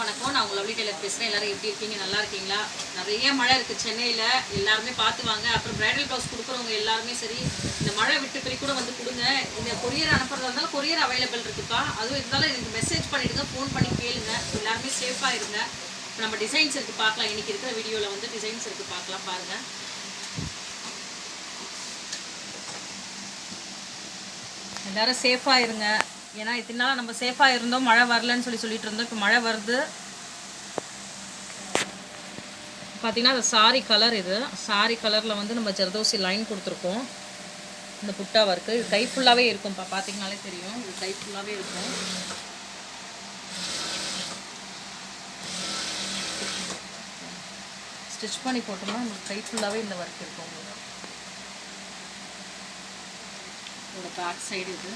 வணக்கம், நான் உங்கள் லவ்லி டெய்லர் பேசுகிறேன். எல்லாரும் எப்படி இருக்கீங்க? நல்லா இருக்கீங்களா? நிறைய மழை இருக்குது சென்னையில். எல்லாருமே பார்த்து வாங்க. அப்புறம் பிரைடல் ப்ளவுஸ் கொடுக்குறவங்க எல்லாருமே சரி, இந்த மழை விட்டு பிரி கூட வந்து கொடுங்க. இந்த கொரியர் அனுப்புறதா இருந்தாலும் கொரியர் அவைலபிள் இருக்குப்பா. அதுவும் இருந்தாலும் எனக்கு மெசேஜ் பண்ணிவிடுங்க, ஃபோன் பண்ணி கேளுங்க. எல்லாருமே சேஃபாக இருங்க. இப்போ நம்ம டிசைன்ஸ் இருக்குது பார்க்கலாம். இன்றைக்கி இருக்கிற வீடியோவில் வந்து டிசைன்ஸ் இருக்குது பார்க்கலாம், பாருங்கள். எல்லோரும் சேஃபாக இருங்க. ஏன்னா இத்தனை நாள் நம்ம சேஃபாக இருந்தோம், மழை வரலன்னு சொல்லிட்டு இருந்தோம். இப்போ மழை வருது. பார்த்திங்கன்னா அது சாரி கலர். இது சாரி கலரில் வந்து நம்ம ஜர்தோசி லைன் கொடுத்துருக்கோம். இந்த புட்டா ஒர்க்கு இது கை ஃபுல்லாகவே இருக்கும்ப்பா. பார்த்திங்கனாலே தெரியும், இது கை ஃபுல்லாகவே இருக்கும். ஸ்டிச் பண்ணி போட்டோம்னா நமக்கு கை ஃபுல்லாகவே இந்த ஒர்க் இருக்கும். இதோட பேக் சைடு இது.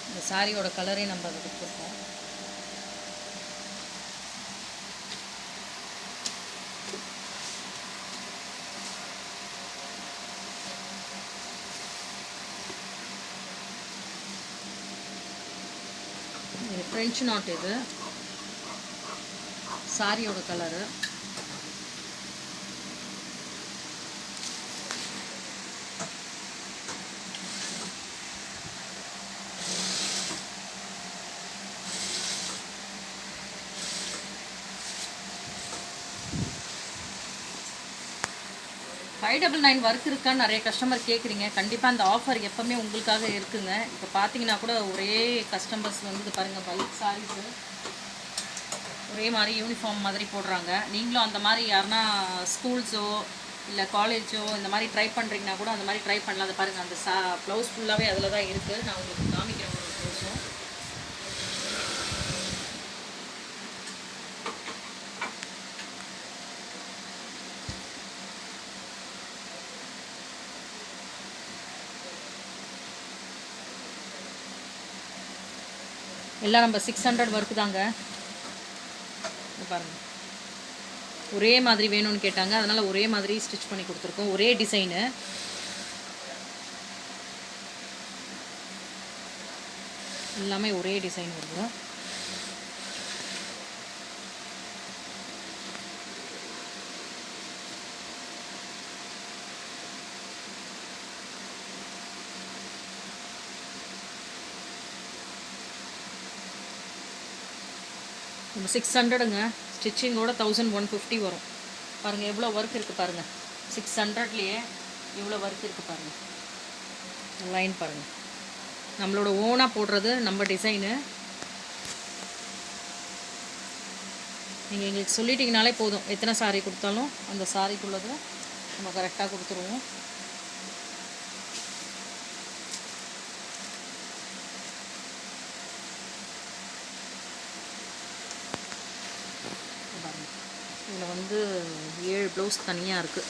இந்த சாரியோட கலரே நம்ம அதை கொடுத்துருக்கோம். இது ஃப்ரெஞ்சு நாட். இது சாரியோட கலரு. $599 ஒர்க் இருக்கான்னு நிறைய கஸ்டமர் கேட்குறீங்க. கண்டிப்பாக அந்த ஆஃபர் எப்போவுமே உங்களுக்காக இருக்குங்க. இப்போ பார்த்தீங்கன்னா கூட ஒரே கஸ்டமர்ஸ் வந்து இது பாருங்கள், பல்க் சாரீஸு ஒரே மாதிரி யூனிஃபார்ம் மாதிரி போடுறாங்க. நீங்களும் அந்த மாதிரி யாருன்னா ஸ்கூல்ஸோ இல்லை காலேஜோ இந்த மாதிரி ட்ரை பண்ணுறீங்கன்னா கூட அந்த மாதிரி ட்ரை பண்ணலாம். அதை பாருங்கள், அந்த ப்ளவுஸ் ஃபுல்லாகவே அதில் தான் இருக்குது. நான் உங்களுக்கு காமிக்கிறேன் ஒரு ப்ளவுஸும். எல்லாம் நம்ம 600 ஒர்க்கு தாங்க. பாருங்கள், ஒரே மாதிரி வேணும்னு கேட்டாங்க, அதனால் ஒரே மாதிரி ஸ்டிச் பண்ணி கொடுத்துருக்கோம். ஒரே டிசைனு. எல்லாமே ஒரே டிசைன் வருது. நம்ம 600ங்க. ஸ்டிச்சிங்கோட 1150 வரும். பாருங்கள் எவ்வளோ ஒர்க் இருக்குது பாருங்கள். 600லேயே எவ்வளோ ஒர்க் இருக்குது பாருங்கள். லைன் பாருங்கள், நம்மளோட ஓனாக போடுறது, நம்ம டிசைனு. நீங்கள் எங்களுக்கு சொல்லிட்டிங்கனாலே போதும், எத்தனை சாரீ கொடுத்தாலும் அந்த சாரீக்குள்ளது நம்ம கரெக்டாக கொடுத்துருவோம். இதில் வந்து 7 ப்ளவுஸ் தனியாக இருக்குது.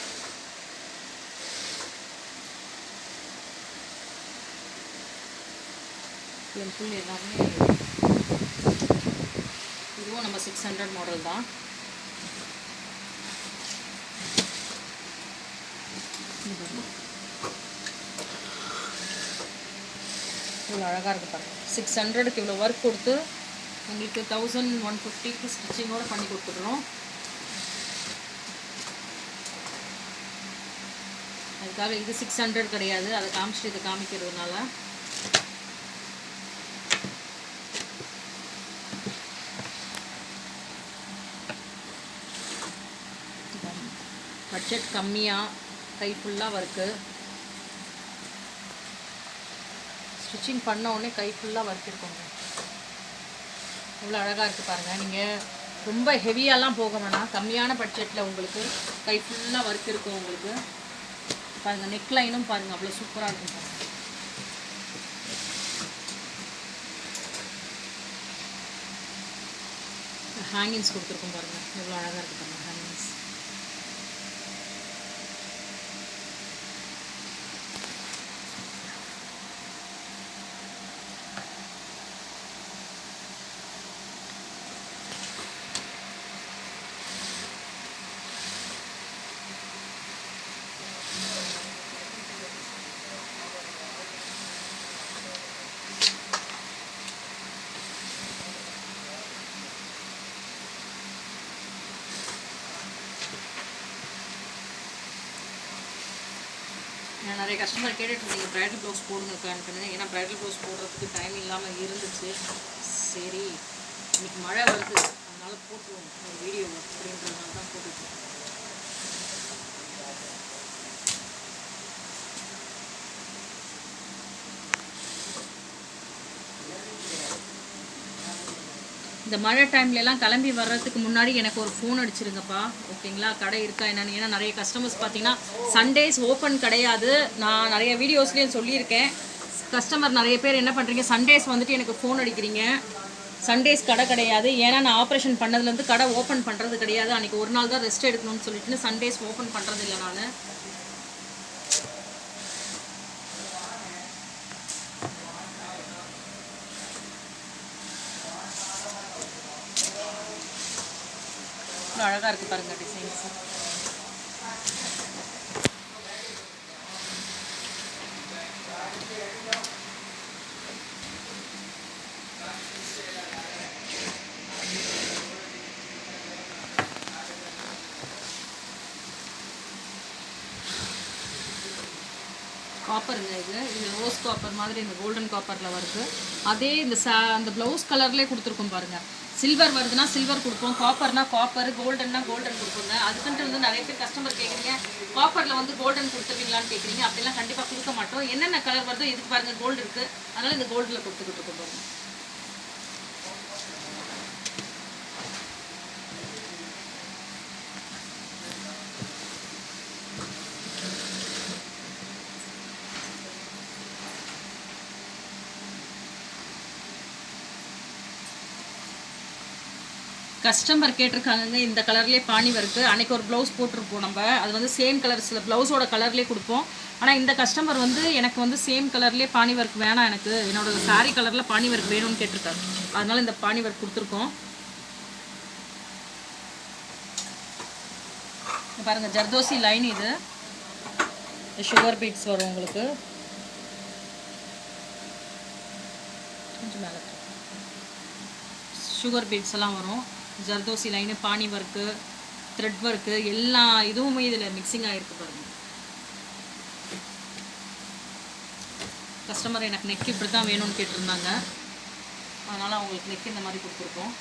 ஃபுல் எல்லாமே இதுவும் நம்ம 600 மாடல் தான். இவ்வளோ அழகாக இருக்குது பாருங்கள். 600க்கு இவ்வளோ ஒர்க் கொடுத்து உங்களுக்கு 1150க்கு ஸ்டிச்சிங்கோடு பண்ணி கொடுத்துட்றோம். அதுக்காக இது 600 கிடையாது, அதை காமிச்சிட்டு இதை காமிக்கிறதுனால. பட்ஜெட் கம்மியாக, கை ஃபுல்லாக ஒர்க்கு. ஸ்டிச்சிங் பண்ண உடனே கை ஃபுல்லாக ஒர்க் இருக்குங்க. இவ்வளோ அழகாக இருக்குது பாருங்கள். நீங்கள் ரொம்ப ஹெவியாலாம் போக வேணாம், கம்மியான பட்ஜெட்டில் உங்களுக்கு கை ஃபுல்லாக ஒர்க் இருக்கும். உங்களுக்கு பாருங்கள், நெக் லைனும் பாருங்கள், அவ்வளோ சூப்பராக இருக்கும் பாருங்கள். ஹேங்கிங்ஸ் கொடுத்துருக்கோம் பாருங்கள், எவ்வளோ அழகாக இருக்குது பாருங்கள் ஹேங்கிங்ஸ். நிறைய கஸ்டமர் கேட்டுட்டு இருந்தீங்க ப்ரைடல் ப்ளவுஸ் போடுங்கக்கான்னு. ஏன்னா ப்ரைடல் ப்ளவுஸ் போடுறதுக்கு டைம் இல்லாமல் இருந்துச்சு. சரி இன்னைக்கு மழை வருது, அதனால் போட்டுருவோம் ஒரு வீடியோ அப்படின்றதுனால தான் போட்டுருக்கோம். இந்த மழை டைம்லலாம் கிளம்பி வர்றதுக்கு முன்னாடி எனக்கு ஒரு ஃபோன் அடிச்சிருங்கப்பா, ஓகேங்களா? கடை இருக்கா என்னன்னு. ஏன்னா நிறைய கஸ்டமர்ஸ் பார்த்தீங்கன்னா சண்டேஸ் ஓப்பன் கிடையாது. நான் நிறைய வீடியோஸ்லேயும் சொல்லியிருக்கேன். கஸ்டமர் நிறைய பேர் என்ன பண்ணுறீங்க, சண்டேஸ் வந்துட்டு எனக்கு ஃபோன் அடிக்கிறீங்க. சண்டேஸ் கடை கிடையாது. ஏன்னா நான் ஆப்ரேஷன் பண்ணதுலேருந்து கடை ஓப்பன் பண்ணுறது கிடையாது. அன்றைக்கி ஒரு நாள் தான் ரெஸ்ட் எடுக்கணும்னு சொல்லிட்டு சண்டேஸ் ஓப்பன் பண்ணுறது இல்லை நான். அழகாக இருக்குது பாருங்கள் டிசைன்ஸ். காப்பருங்க இது ரோஸ் காப்பர் மாதிரி இந்த கோல்டன் காப்பரில் வருது. அதே இந்த அந்த ப்ளவுஸ் கலர்லேயே கொடுத்துருக்கோம் பாருங்கள். சில்வர் வருதுன்னா சில்வர் கொடுப்போம், காப்பர்னா காப்பர், கோல்டன்னா கோல்டன் கொடுப்போங்க. அதுக்குன்ட்டு வந்து நிறைய பேர் கஸ்டமர் கேட்குறீங்க காப்பரில் வந்து கோல்டன் கொடுத்துருவீங்களான்னு கேட்குறீங்க. அப்படிலாம் கண்டிப்பாக கொடுக்க மாட்டோம். என்னென்ன கலர் வருதோ இதுக்கு பாருங்கள் கோல்டு இருக்குது, அதனால் இந்த கோல்டில் கொடுத்துக்கிட்டு இருக்கோம் பாருங்கள். கஸ்டமர் கேட்டிருக்காங்க இந்த கலர்லேயே பாணி ஒர்க்கு. அன்றைக்கி ஒரு ப்ளவுஸ் போட்டிருப்போம் நம்ம, அது வந்து சேம் கலர்ஸில் ப்ளவுஸோட கலர்லேயே கொடுப்போம். ஆனால் இந்த கஸ்டமர் வந்து எனக்கு வந்து சேம் கலர்லேயே பாணி ஒர்க் வேணாம், எனக்கு என்னோட சாரீ கலரில் பாணி ஒர்க் வேணும்னு கேட்டிருக்காரு. அதனால் இந்த பாணி ஒர்க் கொடுத்துருக்கோம். பாருங்கள் ஜர்தோசி லைன், இது சுகர் பீட்ஸ் வரும் உங்களுக்கு. கொஞ்சம் மேலே சுகர் பீட்ஸ் எல்லாம் வரும். ஜர்தோசி லைனு, பாணி ஒர்க்கு, த்ரெட் ஒர்க்கு, எல்லா இதுவுமே இதில் மிக்சிங் ஆகிருக்கு பாருங்கள். கஸ்டமர் எனக்கு நெக் இப்படி தான் வேணும்னு கேட்டிருந்தாங்க, அதனால் அவங்களுக்கு நெக் இந்த மாதிரி கொடுத்துருக்கோம்.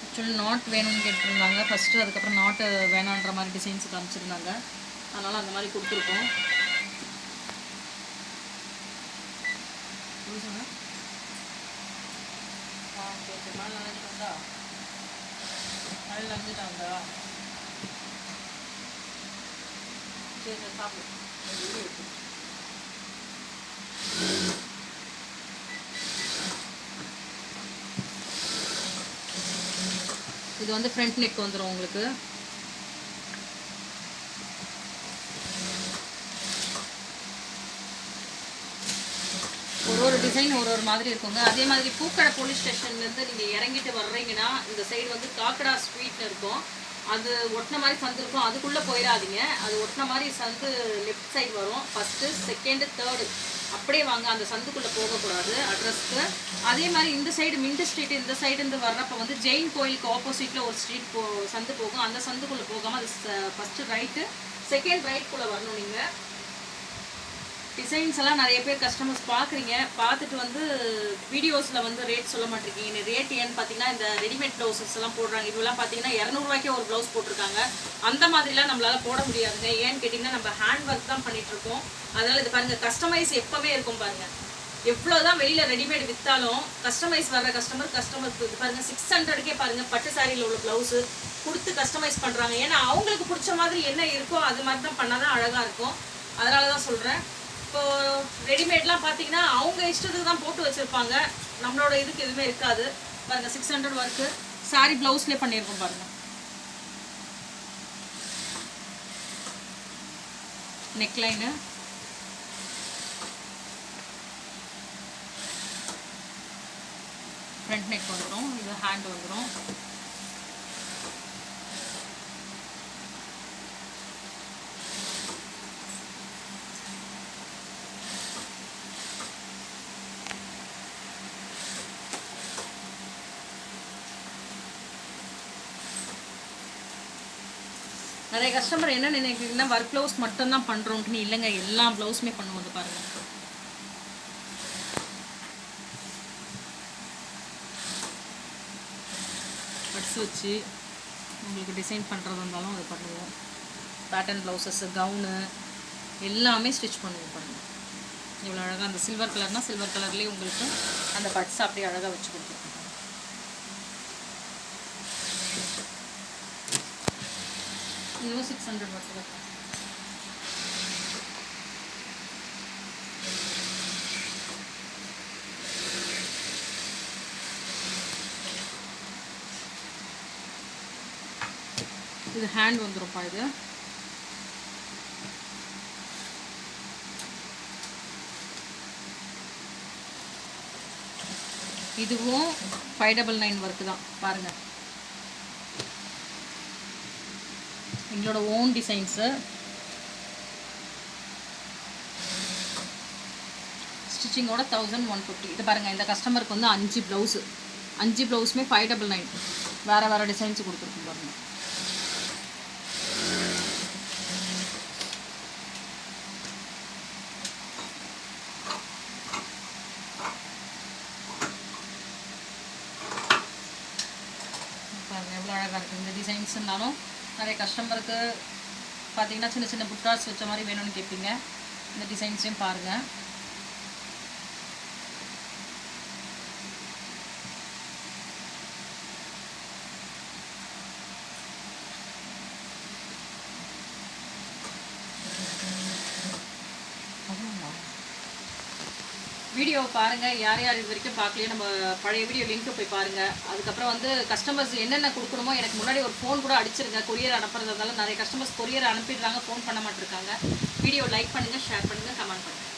ஆக்சுவலி நாட் வேணும்னு கேட்டிருந்தாங்க ஃபஸ்ட்டு, அதுக்கப்புறம் நாட்டு வேணான்ற மாதிரி டிசைன்ஸ் காமிச்சிருந்தாங்க, அதனால் அந்த மாதிரி கொடுத்துருக்கோம். மழை நனைஞ்சிட்டாண்டா, மழை நனைஞ்சிட்டாண்டா. சரி சரி சாப்பிடு. இது வந்து ஃப்ரண்ட் நெக் வந்துடும் உங்களுக்கு. ஒரு டிசைன் ஒரு மாதிரி இருக்குங்க. அதே மாதிரி பூக்கடை போலீஸ் ஸ்டேஷன்லேருந்து நீங்கள் இறங்கிட்டு வர்றீங்கன்னா இந்த சைடு வந்து காக்கடா ஸ்வீட் இருக்கும், அது ஒட்டின மாதிரி சந்து இருக்கும், அதுக்குள்ளே போயிடாதீங்க. அது ஒட்டின மாதிரி சந்து லெஃப்ட் சைடு வரும். ஃபஸ்ட்டு செகண்டு தேர்டு அப்படியே வாங்க, அந்த சந்துக்குள்ளே போகக்கூடாது அட்ரஸ்க்கு. அதே மாதிரி இந்த சைடு மின்ட் ஸ்ட்ரீட், இந்த சைடுந்து வர்றப்போ வந்து ஜெயின் கோயிலுக்கு ஆப்போசிட்டில் ஒரு ஸ்ட்ரீட் சந்து போகும். அந்த சந்துக்குள்ளே போகாமல் அது ஃபஸ்ட்டு ரைட்டு, செகண்ட் ரைட்குள்ளே வரணும். நீங்கள் டிசைன்ஸ் எல்லாம் நிறைய பேர் கஸ்டமர்ஸ் பார்க்குறீங்க, பார்த்துட்டு வந்து வீடியோஸில் வந்து ரேட் சொல்ல மாட்டேங்கிங்க. ரேட் ஏன்னு பார்த்தீங்கன்னா இந்த ரெடிமேட் ப்ளவுசஸ் எல்லாம் போடுறாங்க, இதெல்லாம் பார்த்தீங்கன்னா 200 ரூபாய்க்கே ஒரு ப்ளவுஸ் போட்டிருக்காங்க. அந்த மாதிரிலாம் நம்மளால் போட முடியாதுங்க. ஏன்னு கேட்டிங்கன்னா நம்ம ஹேண்ட் ஒர்க் தான் பண்ணிகிட்ருக்கோம். அதனால் இது பாருங்கள், கஸ்டமைஸ் எப்போவே இருக்கும் பாருங்கள். எவ்வளோ தான் வெளியில் ரெடிமேட் விற்றாலும் கஸ்டமைஸ் வர்ற கஸ்டமருக்கு இது பாருங்கள் 600க்கே பாருங்கள் பட்டு சாரியில் உள்ள ப்ளவுஸு கொடுத்து கஸ்டமைஸ் பண்ணுறாங்க. ஏன்னா அவங்களுக்கு பிடிச்ச மாதிரி என்ன இருக்கோ அது மாதிரி தான் பண்ணால் தான் அழகாக இருக்கும். அதனால தான் சொல்கிறேன். இப்போது ரெடிமேட்லாம் பார்த்தீங்கன்னா அவங்க இஷ்டத்துக்கு தான் போட்டு வச்சுருப்பாங்க, நம்மளோட இதுக்கு எதுவுமே இருக்காது. பாருங்கள் 600 ஒர்க்கு சாரி ப்ளவுஸ்லேயே பண்ணியிருக்கோம் பாருங்கள். நெக்லைனு, ஃப்ரண்ட் நெக் வந்துடும், இது ஹேண்ட் வந்துடும். நிறைய கஸ்டமர் என்ன நினைக்கிறீங்கன்னா ஒர்க் ப்ளவுஸ் மட்டும்தான் பண்ணுறோன்ட்டு இல்லைங்க, எல்லா ப்ளவுஸுமே பண்ணுவோம். பாருங்கள், பட்ஸ் வச்சு உங்களுக்கு டிசைன் பண்ணுறது இருந்தாலும் அதை பண்ணுவோம். பேட்டர்ன் ப்ளவுசஸ்ஸு, கவுனு எல்லாமே ஸ்டிச் பண்ணுவோம். பாருங்கள் இவ்வளோ அழகாக, அந்த சில்வர் கலர்னால் சில்வர் கலர்லேயே உங்களுக்கு அந்த பட்ஸ் அப்படியே அழகாக வச்சு கொடுத்துருக்கோம். இதுவும் 600 மட்டும். இது ஹேண்ட் வந்துருப்பா. இதுவும் 599 ஒர்க்கு தான். பாருங்கள், எங்களோட ஓன் டிசைன்ஸு. ஸ்டிச்சிங்கோட 1150. இது பாருங்கள், இந்த கஸ்டமருக்கு வந்து 5 ப்ளவுஸு, 5 ப்ளவுஸுமே 599 வேறு வேறு டிசைன்ஸு கொடுத்துருக்கோம். பாருங்கள், எவ்வளோ அழகாக இருக்குது இந்த டிசைன்ஸ்னாலும். நிறைய கஸ்டமருக்கு பார்த்தீங்கன்னா சின்ன சின்ன புட்டாஸ் வச்ச மாதிரி வேணும்னு கேட்பீங்க. இந்த டிசைன்ஸையும் பாருங்கள். வீடியோ பாருங்கள், யார் யார் இது வரைக்கும் பார்க்கலையே நம்ம பழைய வீடியோ லிங்க்கு போய் பாருங்கள். அதுக்கப்புறம் வந்து கஸ்டமர்ஸ் என்னென்ன கொடுக்கணுமோ எனக்கு முன்னாடி ஒரு ஃபோன் கூட அடிச்சிருங்க. கொரியர் அனுப்புறதால நிறைய கஸ்டமர்ஸ் கொரியர் அனுப்பிடுறாங்க, ஃபோன் பண்ண மாட்டிருக்காங்க. வீடியோ லைக் பண்ணுங்கள், ஷேர் பண்ணுங்கள், கமெண்ட் பண்ணுங்கள்.